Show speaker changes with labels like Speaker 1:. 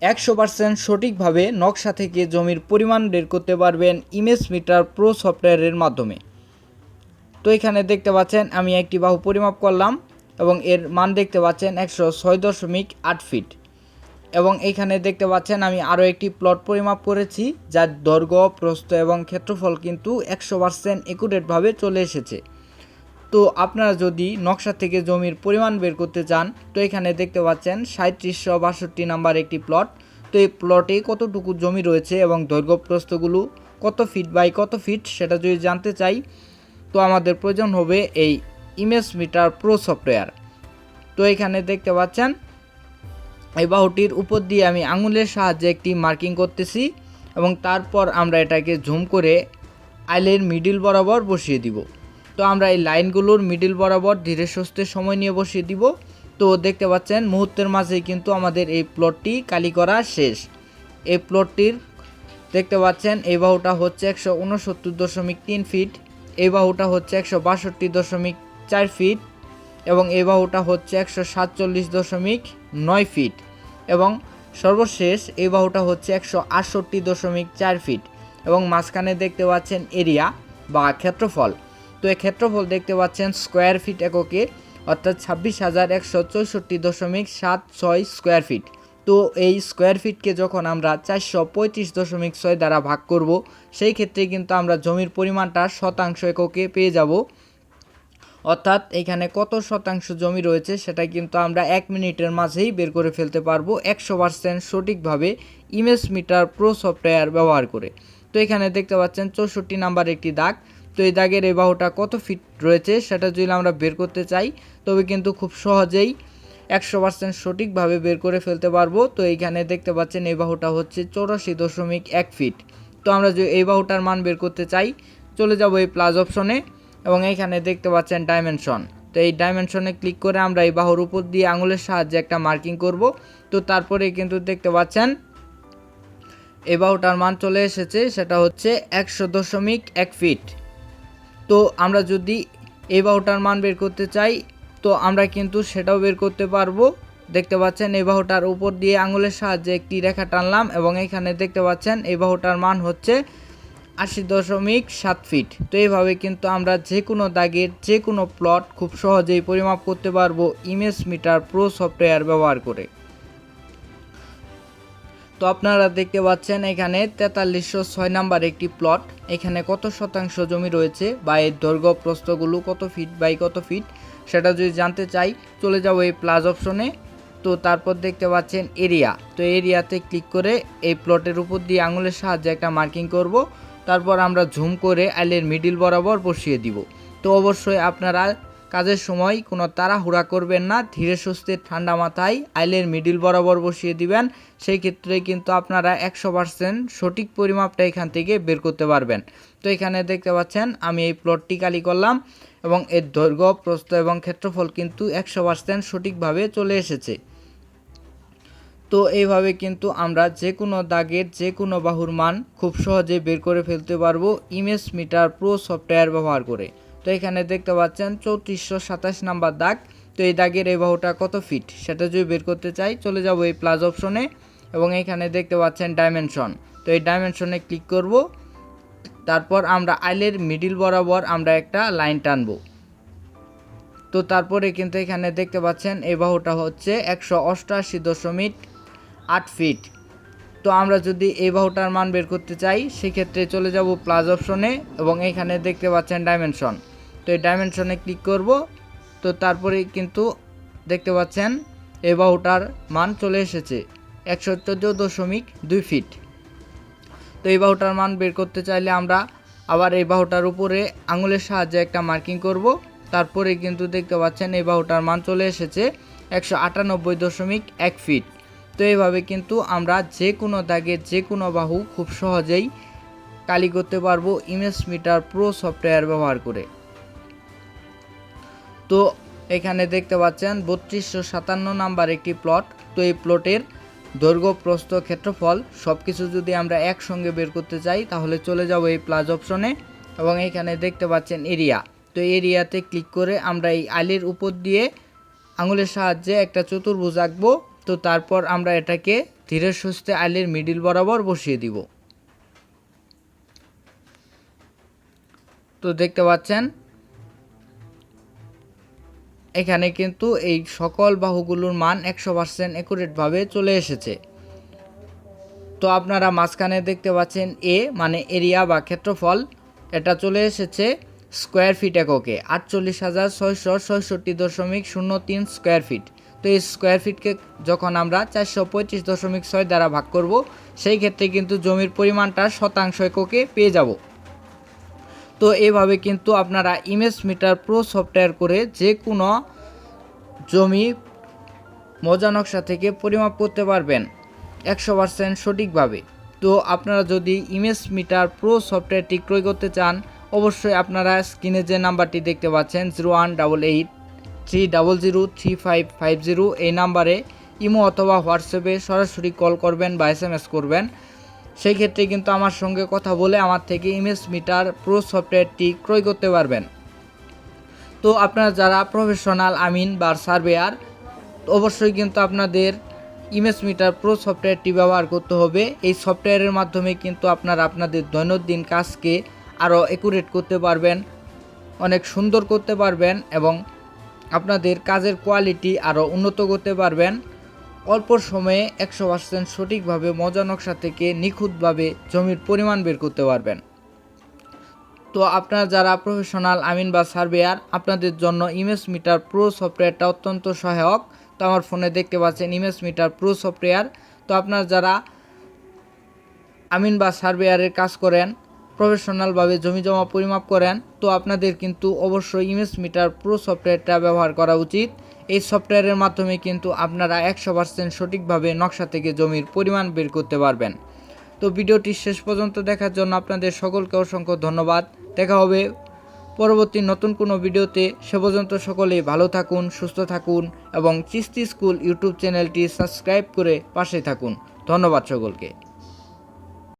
Speaker 1: 100% সঠিকভাবে নকশা থেকে জমির পরিমাণ বের করতে পারবেন ইমেজ মিটার প্রো সফটওয়্যারের মাধ্যমে। তো এখানে দেখতে পাচ্ছেন আমি একটি বাহু পরিমাপ করলাম এবং এর মান দেখতে পাচ্ছেন 106.8 ফিট। এবং এইখানে দেখতে পাচ্ছেন আমি আরও একটি প্লট পরিমাপ করেছি, যার দৈর্ঘ্য, প্রস্থ এবং ক্ষেত্রফল কিন্তু 100% একুরেটভাবে চলে এসেছে। তো আপনারা যদি নকশা থেকে জমির পরিমাণ বের করতে চান, তো এখানে দেখতে পাচ্ছেন 3762 নাম্বার একটি প্লট। তো এই প্লটে কতটুকু জমি রয়েছে এবং দৈর্ঘ্য প্রস্থগুলো কত ফিট বাই কত ফিট সেটা যদি জানতে চাই, তো আমাদের প্রয়োজন হবে এই ইমেজ মিটার প্রো সফটওয়্যার। তো এখানে দেখতে পাচ্ছেন এই বাহুটির উপর দিয়ে আমি আঙুলের সাহায্যে একটি মার্কিং করতেছি এবং তারপর আমরা এটাকে জুম করে আইলের মিডিল বরাবর বসিয়ে দিব। তো আমরা এই লাইনগুলোর মিডিল বরাবর ধীরে সুস্থে সময় নিয়ে বসিয়ে দিব। তো দেখতে পাচ্ছেন মুহূর্তের মাঝেই কিন্তু আমাদের এই প্লটটি কালি করা শেষ। এই প্লটটির দেখতে পাচ্ছেন এই বাহুটা হচ্ছে 169.3 ফিট, এই বাহুটা হচ্ছে 162.4 ফিট এবং এই বাহুটা হচ্ছে 147.9 ফিট এবং সর্বশেষ এই বাহুটা হচ্ছে 168.4 ফিট এবং মাঝখানে দেখতে পাচ্ছেন এরিয়া বা ক্ষেত্রফল। তো এই ক্ষেত্রফল দেখতে পাচ্ছেন স্কোয়ার ফিট এককে, অর্থাৎ 26,164.76 স্কোয়ার ফিট। তো এই স্কোয়ার ফিটকে যখন আমরা 435.6 দ্বারা ভাগ করব, সেই ক্ষেত্রে কিন্তু আমরা জমির পরিমাণটা শতাংশ এককে পেয়ে যাব। অর্থাৎ এখানে কত শতাংশ জমি রয়েছে সেটা কিন্তু আমরা 1 মিনিটের মাঝেই বের করে ফেলতে পারবো 100% সঠিকভাবে ইমেজ মিটার প্রো সফটওয়্যার ব্যবহার করে। তো এখানে দেখতে পাচ্ছেন 64 নাম্বার একটি দাগ। তো এই দাগের এই বাহুটা কত ফিট রয়েছে সেটা যদি আমরা বের করতে চাই, তবে কিন্তু খুব সহজেই 100% সঠিকভাবে বের করে ফেলতে পারবো। তো এইখানে দেখতে পাচ্ছেন এই বাহুটা হচ্ছে 84.1 ফিট। তো আমরা যদি এই বাহুটার মান বের করতে চাই, চলে যাব এই প্লাস অপশনে এবং এইখানে দেখতে পাচ্ছেন ডাইমেনশন। তো এই ডাইমেনশনে ক্লিক করে আমরা এই বাহুর উপর দিয়ে আঙুলের সাহায্যে একটা মার্কিং করব। তো তারপরে কিন্তু দেখতে পাচ্ছেন এই বাহুটার মান চলে এসেছে, সেটা হচ্ছে 100.1 ফিট। তো আমরা যদি এই বাহুটার মান বের করতে চাই, তো আমরা কিন্তু সেটাও বের করতে পারবো। দেখতে পাচ্ছেন এই বাহুটার উপর দিয়ে আঙুলের সাহায্যে একটি রেখা টানলাম এবং এখানে দেখতে পাচ্ছেন এই বাহুটার মান হচ্ছে 80.7 ফিট। তো এইভাবে কিন্তু আমরা যে কোনো দাগের যে কোনো প্লট খুব সহজেই পরিমাপ করতে পারবো ইমেজ মিটার প্রো সফটওয়্যার ব্যবহার করে। তো আপনারা দেখতে পাচ্ছেন এখানে 4306 নাম্বার একটি প্লট। এখানে কত শতাংশ জমি রয়েছে বা এর দৈর্ঘ্য প্রস্থগুলো কত ফিট বাই কত ফিট সেটা যদি জানতে চাই, চলে যাব এই প্লাস অপশনে। তো তারপর দেখতে পাচ্ছেন এরিয়া। তো এরিয়াতে ক্লিক করে এই প্লটের উপর দিয়ে আঙুলের সাহায্যে একটা মার্কিং করব। তারপর আমরা জুম করে আইলের মিডিল বরাবর বসিয়ে দিব। তো অবশ্যই আপনারা কাজের সময় কোনো তাড়াহুড়া করবেন না, ধীরে সুস্থে ঠান্ডা মাথায় আইলের মিডিল বরাবর বসিয়ে দিবেন। সেই ক্ষেত্রে কিন্তু আপনারা 100% সঠিক পরিমাপটা এখান থেকে বের করতে পারবেন। তো এখানে দেখতে পাচ্ছেন আমি এই প্লটটি কালি করলাম এবং এর দৈর্ঘ্য, প্রস্থ এবং ক্ষেত্রফল কিন্তু 100% সঠিকভাবে চলে এসেছে। তো এইভাবে কিন্তু আমরা যে কোনো দাগের যে কোনো বাহুর মান খুব সহজে বের করে ফেলতে পারবো ইমেজ মিটার প্রো সফটওয়্যার ব্যবহার করে। তো এখানে দেখতে পাচ্ছেন 3427 নাম্বার দাগ। তো এই দাগের এই বাহুটা কত ফিট সেটা যদি বের করতে চাই, চলে যাব এই প্লাস অপশনে এবং এখানে দেখতে পাচ্ছেন ডাইমেনশন। তো এই ডাইমেনশনে ক্লিক করব। তারপর আমরা আইলের মিডিল বরাবর আমরা একটা লাইন টানবো। তো তারপরে কিন্তু এখানে দেখতে পাচ্ছেন এই বাহুটা হচ্ছে 188.8 ফিট। তো আমরা যদি এই বাহুটার মান বের করতে চাই, সেক্ষেত্রে চলে যাব প্লাস অপশনে এবং এখানে দেখতে পাচ্ছেন ডাইমেনশন। তো এই ডাইমেনশনে ক্লিক করব। তো তারপরে কিন্তু দেখতে পাচ্ছেন এই বাহুটার মান চলে এসেছে 114.2 ফিট। তো এই বাহুটার মান বের করতে চাইলে আমরা আবার এই বাহুটার উপরে আঙুলের সাহায্যে একটা মার্কিং করব। তারপরে কিন্তু দেখতে পাচ্ছেন এই বাহুটার মান চলে এসেছে 198.1 ফিট। তো এইভাবে কিন্তু আমরা যে কোনো দাগের যে কোনো বাহু খুব সহজেই কালি করতে পারবো ইমেজ মিটার প্রো সফটওয়্যার ব্যবহার করে। তো এখানে দেখতে পাচ্ছেন 3257 নাম্বার একটি প্লট। তো এই প্লটের দৈর্ঘ্য, প্রস্থ, ক্ষেত্রফল সব কিছু যদি আমরা একসঙ্গে বের করতে চাই, তাহলে চলে যাব এই প্লাস অপশনে এবং এখানে দেখতে পাচ্ছেন এরিয়া। তো এরিয়াতে ক্লিক করে আমরা এই আইলের উপর দিয়ে আঙুলের সাহায্যে একটা চতুর্ভুজ আঁকবো। তো তারপর আমরা এটাকে ধীরে সুস্থে আইলের মিডিল বরাবর বসিয়ে দিব। তো দেখতে পাচ্ছেন এখানে কিন্তু এই সকল বাহুগুলোর মান 100% অ্যাকুরেটভাবে চলে এসেছে। তো আপনারা মাঝখানে দেখতে পাচ্ছেন এ মানে এরিয়া বা ক্ষেত্রফল, এটা চলে এসেছে স্কোয়ার ফিট এককে 48,666.03 স্কোয়ার ফিট। তো এই স্কোয়ার ফিটকে যখন আমরা 435.6 দ্বারা ভাগ করব, সেই ক্ষেত্রে কিন্তু জমির পরিমাণটা শতাংশ এককে পেয়ে যাব। তো এইভাবে কিন্তু আপনারা ইমেজ মিটার প্রো সফটওয়্যার করে যে কোনো জমি মৌজা নকশা থেকে পরিমাপ করতে পারবেন 100% সঠিকভাবে। তো আপনারা যদি ইমেজ মিটার প্রো সফটওয়্যারটি ক্রয় করতে চান, অবশ্যই আপনারা স্ক্রিনে যে নাম্বারটি দেখতে পাচ্ছেন 018830035550 এই নাম্বারে ইমো অথবা হোয়াটসঅ্যাপে সরাসরি কল করবেন বা SMS করবেন। সেই ক্ষেত্রে কিন্তু আমার সঙ্গে কথা বলে আমার থেকে ইমেজ মিটার প্রো সফটওয়্যারটি ক্রয় করতে পারবেন। তো আপনারা যারা প্রফেশনাল আমিন বা সার্ভেয়ার, অবশ্যই কিন্তু আপনাদের ইমেজ মিটার প্রো সফটওয়্যারটি ব্যবহার করতে হবে। এই সফটওয়্যারের মাধ্যমে কিন্তু আপনারা আপনাদের দৈনন্দিন কাজকে আরও অ্যাকুরেট করতে পারবেন, অনেক সুন্দর করতে পারবেন এবং আপনাদের কাজের কোয়ালিটি আরও উন্নত করতে পারবেন। অল্প সময়ে 100% সঠিকভাবে মৌজা নকশা থেকে নিখুঁতভাবে জমির পরিমাণ বের করতে পারবেন। তো আপনারা যারা প্রফেশনাল আমিন বা সার্ভেয়ার, আপনাদের জন্য ইমেজ মিটার প্রো সফটওয়্যারটা অত্যন্ত সহায়ক। তো আমার ফোনে দেখতে পাচ্ছেন ইমেজ মিটার প্রো সফটওয়্যার। তো আপনারা যারা আমিন বা সার্ভেয়ারের কাজ করেন, প্রফেশনালভাবে জমি জমা পরিমাপ করেন, তো আপনাদের কিন্তু অবশ্যই ইমেজ মিটার প্রো সফটওয়্যারটা ব্যবহার করা উচিত। এই সফটওয়্যারের মাধ্যমে কিন্তু আপনারা 100% সঠিকভাবে নকশা থেকে জমির পরিমাণ বের করতে পারবেন। তো ভিডিওটি শেষ পর্যন্ত দেখার জন্য আপনাদের সকলকে অসংখ্য ধন্যবাদ। দেখা হবে পরবর্তী নতুন কোনো ভিডিওতে। সে পর্যন্ত সকলেই ভালো থাকুন, সুস্থ থাকুন এবং চিস্তি স্কুল ইউটিউব চ্যানেলটি সাবস্ক্রাইব করে পাশে থাকুন। ধন্যবাদ সকলকে।